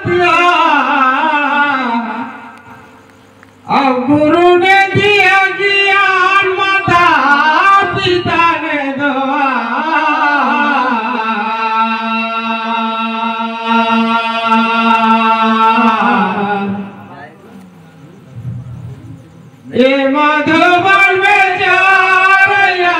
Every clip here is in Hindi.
दिया, अब गुरु ने दिया ज्ञान, माता पिता ने दुआ। ये मधुबन में जा रहा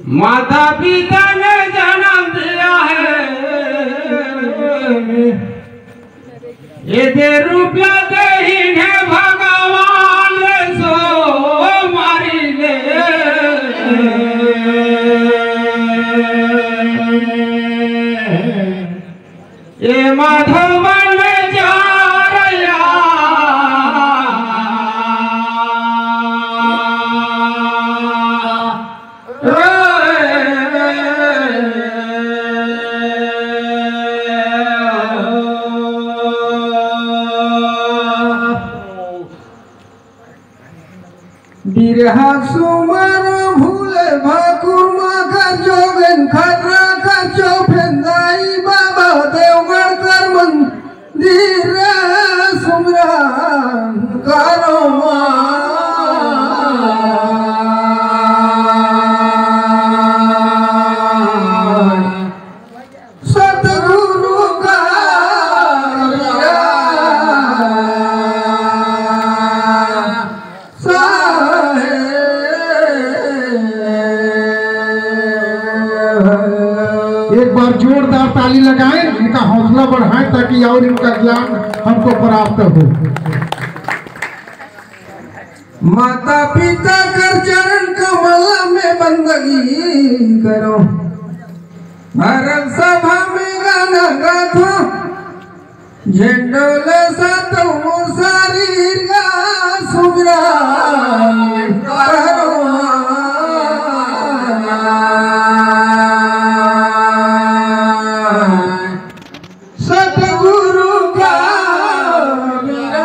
माता पिता ने जन्म दिया है, ये दे रुपया दे भगवान सो मारी ले। ये मधुबन में जा रहा बिरहा सुमर भूले भाकुर माखा जोगन खर्रा का चौफेंदाई बाबा देवगढ़ कर मंदिर सुमरन करो सतगुरु का एक बार जोरदार ताली लगाएं, इनका हौसला बढ़ाएं ताकि और इनका ज्ञान हमको प्राप्त हो। माता पिता कर चरण कमल में बंदगी करो, भारत सभा में गाना गाथो, झंडोले सातो मुसारीर गा सुमरन करो। सतगुरु का मेरा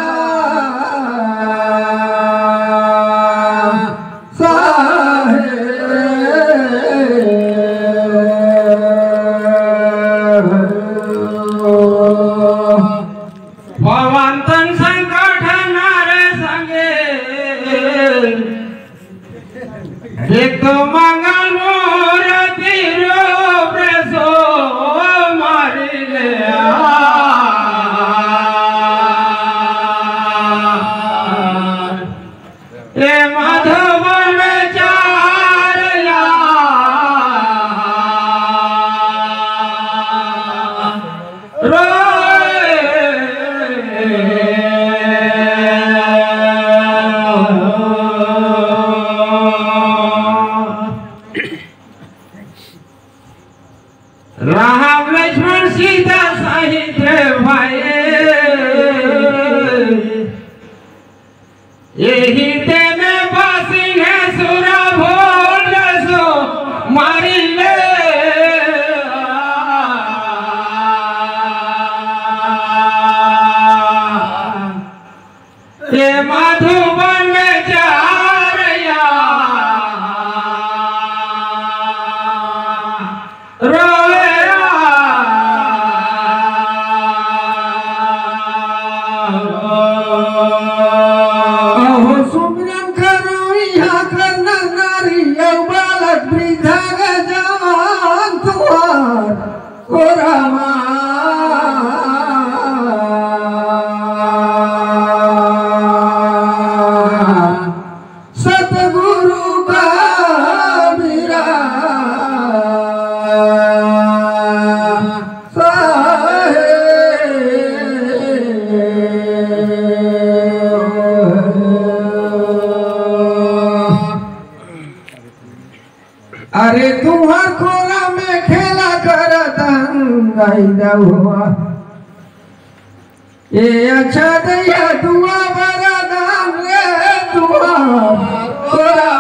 भवंतन संकट नारे संगे, एक तो मंगल मूर्ति रूप सो मारी ले। ये मधुबन में जा रहा राम लक्ष्मण सीता सहित भाई, यही ते में बासी है सुरा भोल सो मारी ले। ये मधुबन में जा रहा सुमरन करो यहाँ करना नारी बालक वृद्धा जवान तुम्हार कोरामा। सतगुरु का मेरा अरे तुम्हार खोला में खेला कर हुआ, ये अच्छा दैया दुआ बड़ा दाम रे तुम्हार खोला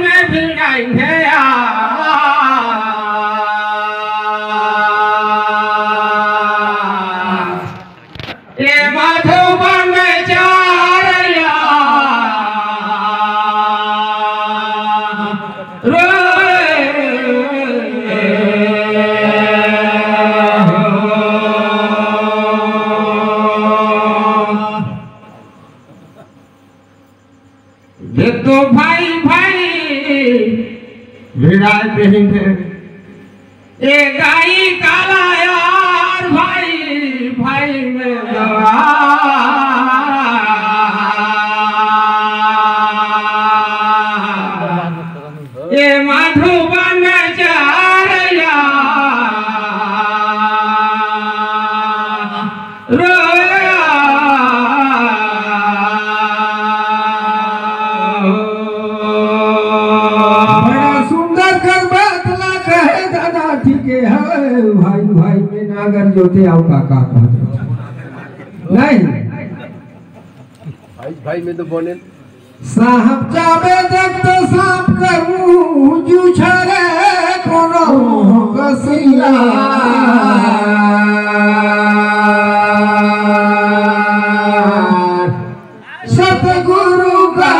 में भिड़ाएंगे ये मधुबन में चारया ये तो भाई भाई विराज देंगे ये गाई काला यार भाई भाई में गवा ये मधुबन चारया भाई भाई में नागर जोते आओ काका नहीं भाई भाई में तो बोले साहब जाबे देख तो साफ करूं जू छरे कोनो कसिया सतगुरु का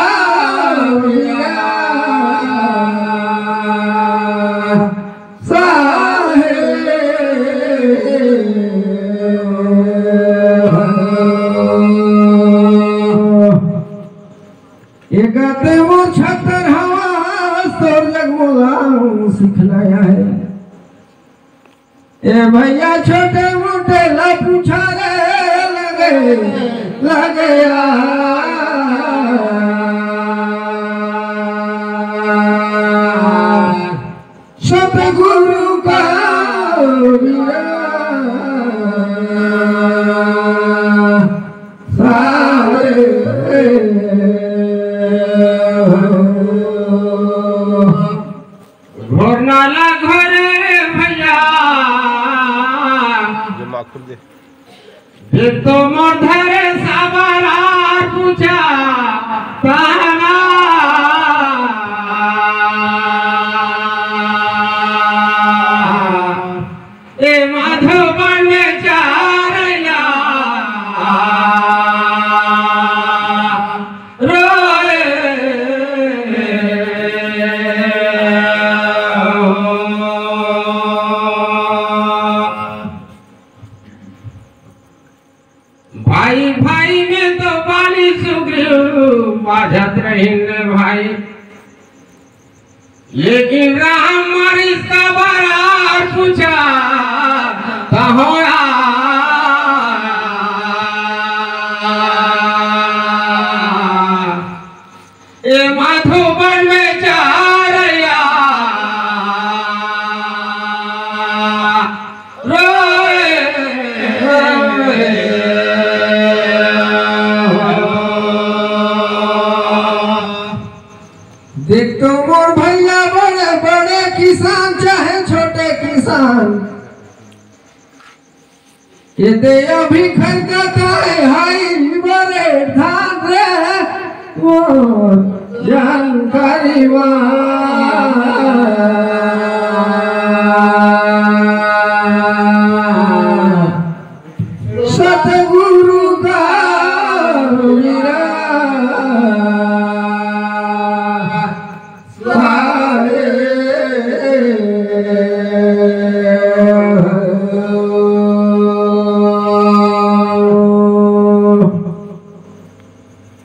गाते वो छतर हवा तोर लगमोला सिखलाया है ए भैया छोटे मोटे ला पूछा रे लगे लगे सतगुरु का घोरनाला घर भैया जमा खुल दे ये तो मोधरे साबारा पूछा ताना ए मधुबन चारया भाई भाई में तो बाली सुग्रीव बाझत रहीन भाई लेकिन राम मारी सवार पूछा कहोड़ा ए मधुबन में चारया देख तो मोर भैया बड़े बड़े किसान चाहे छोटे किसान ये दे अभी खरकता है हाई बड़े धान रे वो जानकारी सतगुरु का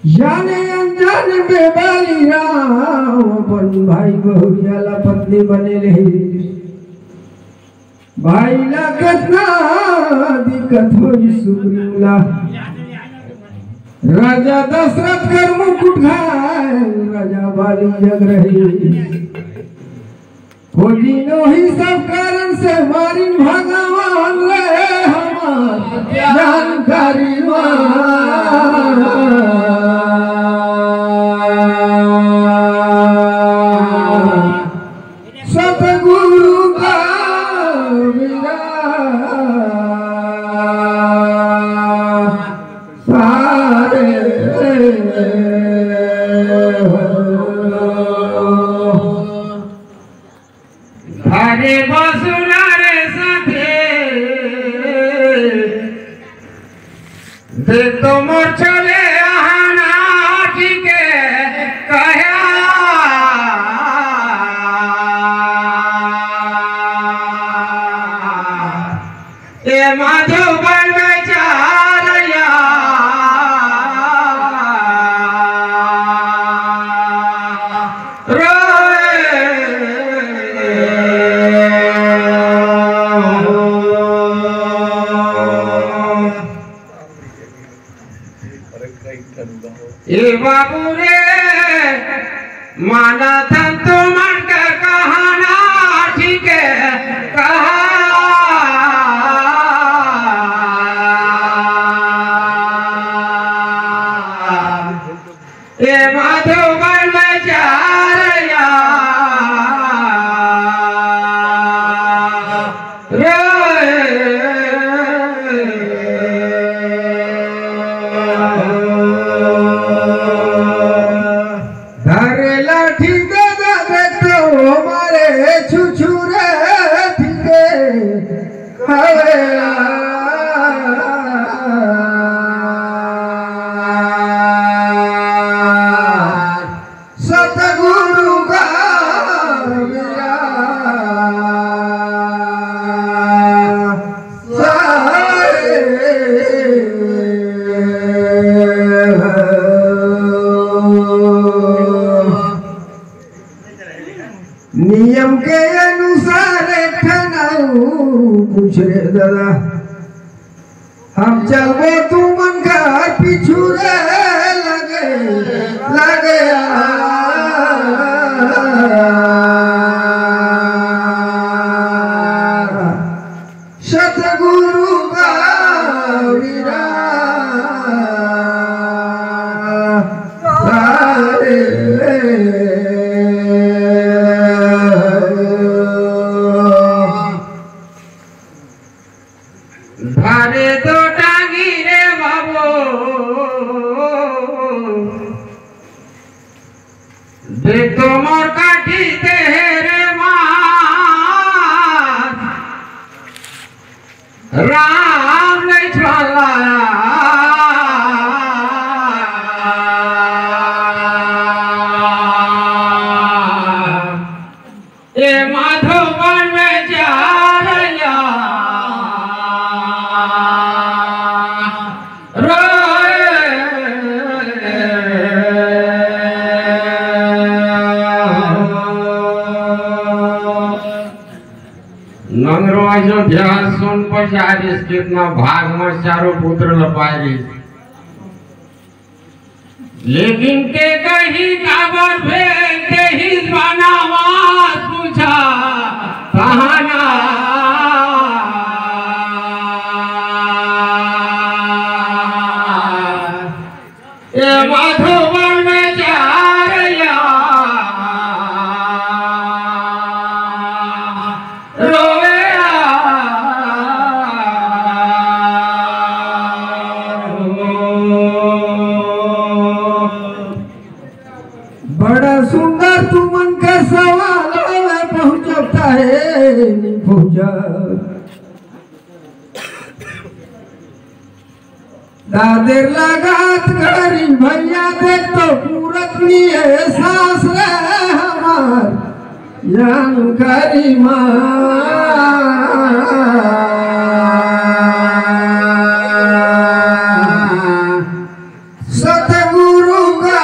जाने अनजाने में बाली राम अपन भाई बहुरियाला पत्नी बने रही भाई ला कितना दिक्कत हुई सुग्रीवला राजा दशरथ कर मुकुट घाय राजा बाली जग रही खोजी नो ही सब कारण से मारी भगवान रे हमार जानकारी सतगुरु का मेरा सारे अरे बसुरा रे साथे देख तो मोर चले आना ठीक कहा ए माधव बन बेचारिया ए बाबू रे माना था तो मन का कहाना ठीक है कहा ए माधव बन बेचारिया सतगुरु का नियम के अनुसार पूछ रे दादा हम चलबो तू मन का पीछू रे लगे लगे सतगुरु का वीरा धारे तो टांगी रे बाबू देख तो मोर काठी तेरे मार राम नहीं छाला ए माधव बन में जा नगरो अयोध्या सुन पचारिस कितना भाग में चारों पुत्र लपाई लेकिन के कहीं काबर भेल के ही बनावा पूछा कहाना ए माधवन में जा बड़ा सुंदर तू मन का सवाल पहुंचता है नहीं पहुंचा दादेर लगात घड़ी भैया देख तो पूरत लिए सास रे हमार जानकारी सतगुरु का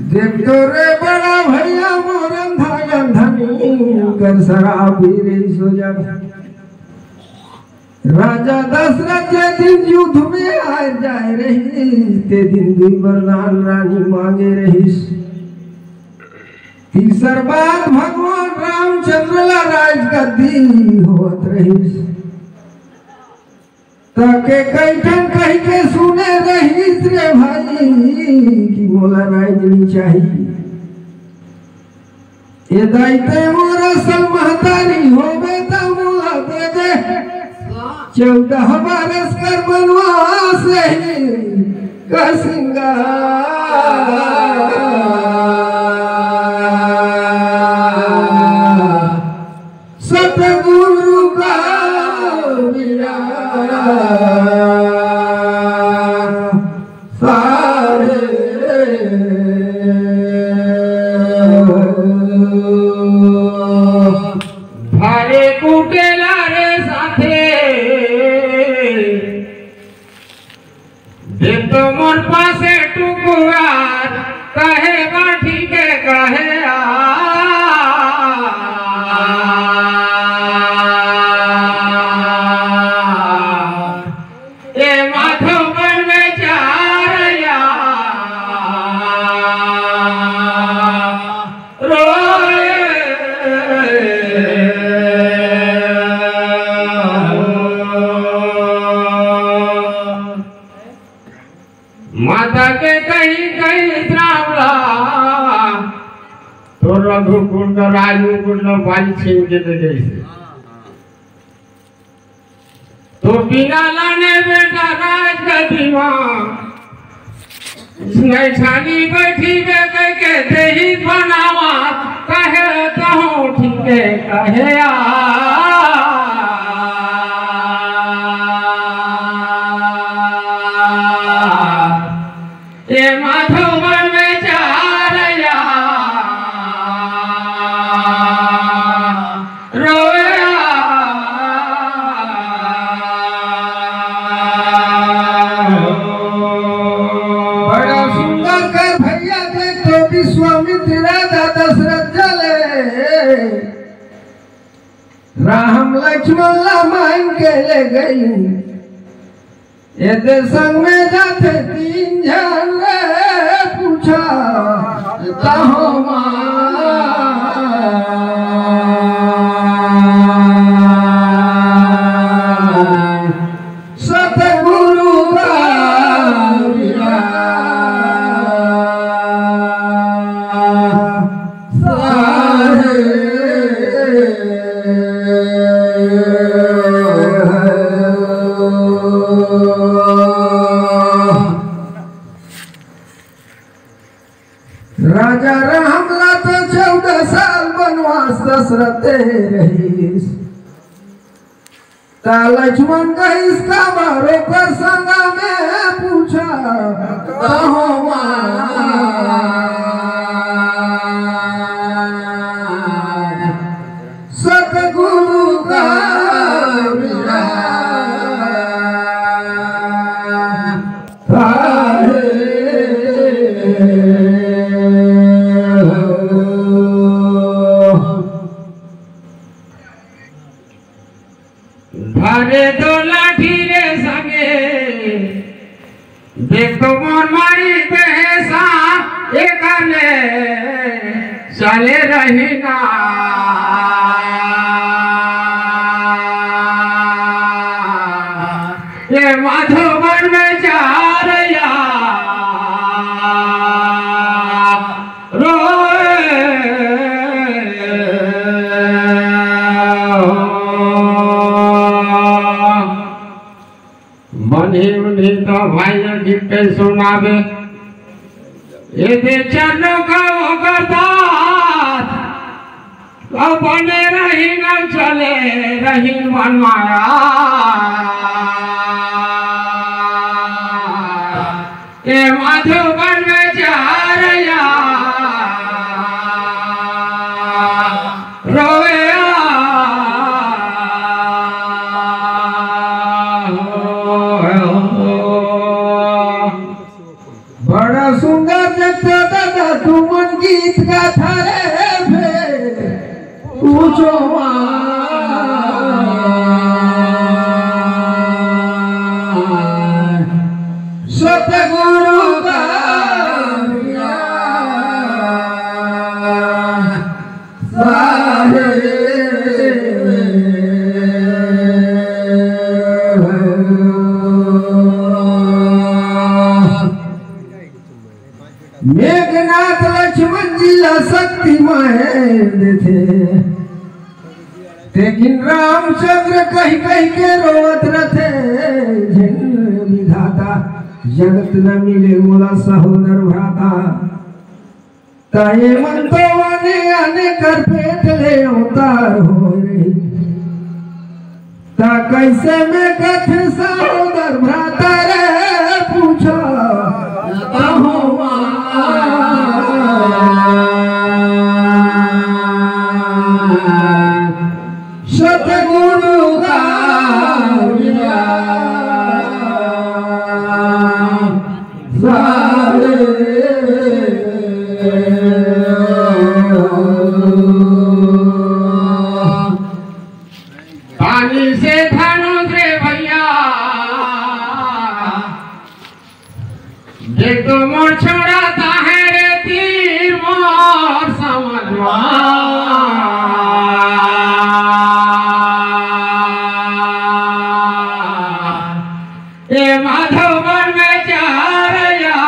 देख तो रे बड़ा भैया मोरन धागन धनी कर शराबी रे सो जब राजा दशरथ के दिन युद्ध में आ जाए रही ते दिन दुई वरदान रानी मांगे रही तीसर बात भगवान रामचंद्र ला राज गद्दी होत रही ताके कैठन कह के सुने रही रे भाई कि मोला राजनी चाहिए ये दाइते मोर सल महतारी होबे त मुला दे दे 14 बरस कर बनवास का सिंगार सतगुरु का भारे कुटेला रे साथे दे तो मोर पासे टुकुआर कहे बाठी के कहे ए माधव बन में चार माता के कहीं कहीं श्रावला तो रघुकुल का राजमुकुल न बाली छीन के दे गई तो बिना लाने बेटा राज का दीवान छानी बैठी बे के दही बनावा कहे तो ठीक है कहे ये माधव बन में चार रोया बड़ा सुंदर कर भैया देख तो विश्वामित्र राजा दशरथ चले राम लक्ष्मण रामायण के ले गई ये संग में जाते 3 जन रे पूछा कहो सतगुरु का राजा रामला तो 14 साल बनवास दशरथ रहीस ता लक्ष्मण का इसका मारो कर संगा में पूछा कहो सतगुरु का भारे दो लाठी रे संगे देख तो मोर मारी बेसा एक ने चले रही ना ये माधवन में चार मनी तो भाई गीत पे सुनावे ये दे चलो का करदार अब बने रही न चले रही मन माया ये माधवन में चार रोवे बड़ा सुंदर देखते दादा तुमन गीत का थारे भे पूछो सतगुरु का मेघनाथ लक्ष्मण जिला शक्ति माया दे थे। लेकिन रामचंद्र कहीं कहीं के रोवत रथे, जिन विधाता जगत न मिले मोला सहोदर भ्राता। ताये मन तो आने आने कर पेट ले उतार हो रही, ता कैसे में कथ सहोदर भ्राता रे पूछो सतगुरु का पानी से धनुष रे भैया देख तो मोर छोड़ाता है रे तीर मोर समझवा। ए माधवन में चारया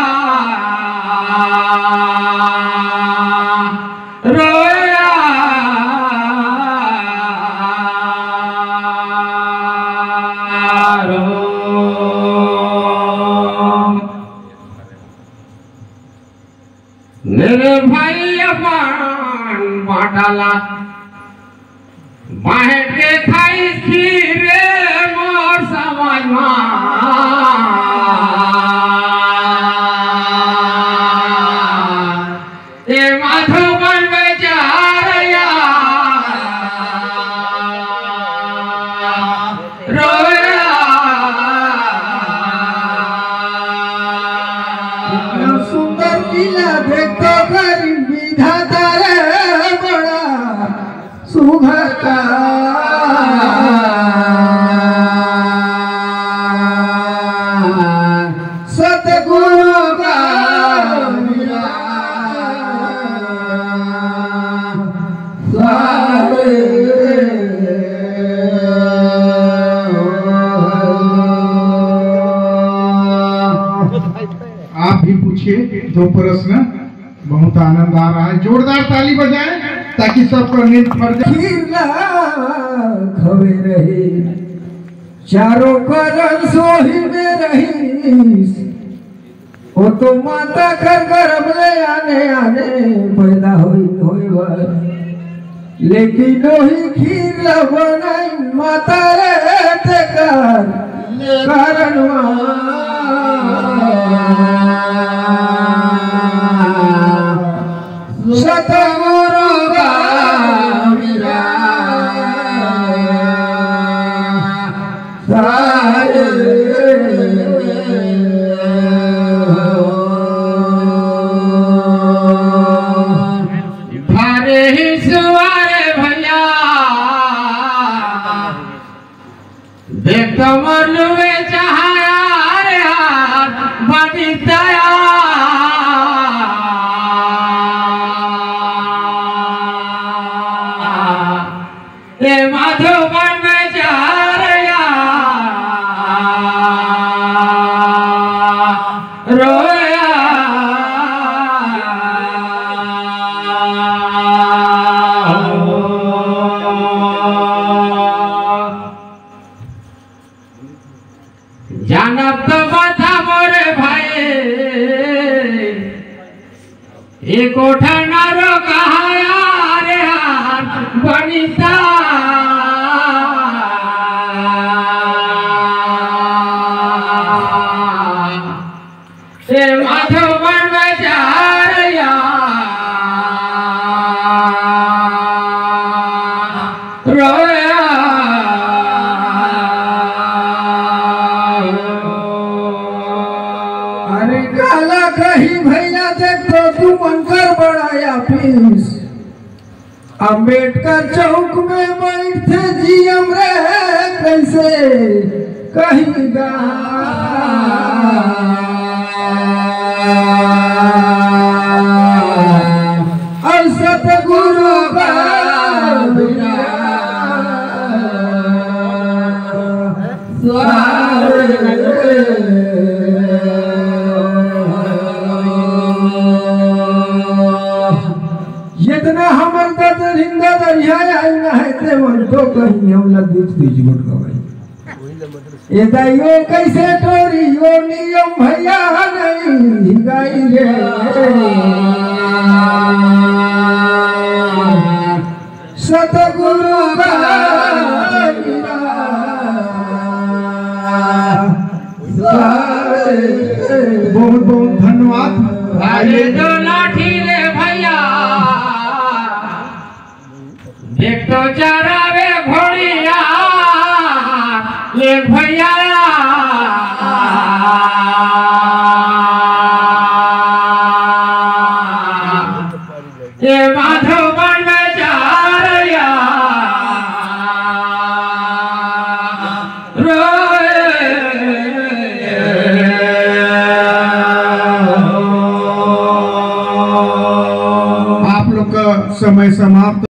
रोया मेरे भाई अपन बाटाला बाहर के खाई खीर मोर समझ ए माधवन बेचारया रोया। सुंदर किला देखो गरीब विधाता रे बड़ा सुभता। सतगुरु का मिला आप भी पूछिए दो प्रश्न, बहुत आनंद आ रहा है। जोरदार ताली बजाएं ताकि सबका नींद पड़ जाए। खवे रही चारों करन सोही में रही, वो तो माता कर गर्भ ले आने आने पैदा होई वर, लेकिन वही खीर बनाई माता रे ते कारणवा। सतगुरु का मिला भारे ही सुवारे भैया देख तो मरलुए चाहाया रे हाथ बड़ी दया। ए माधवन में चारया रोया। जानब तो बता मोरे भाई एक कोठा नारो कहाया रे हाथ बनीता। ए माधवन में चारया रोया। अरे काला कहीं भैया देख तो तू बनकर बढ़ाया पीस, अम्बेडकर चौक में बैठे जीएम रे कैसे कहीगा। और सतगुरु का बिना जितना हम करता तर हिंदा दर्या आई नाही ते म्हणतो कहीं हमला दूध बीज गुटका भाई ये दाइयो कैसे टोरी यो नियम भैया नहीं गाई रे सतगुरु बहुत बहुत धन्यवाद। अरे तो लाठी रे भैया एक तो चरावे घोड़िया एक भैया ये माधव बन में जा रहा आप लोग का समय समाप्त।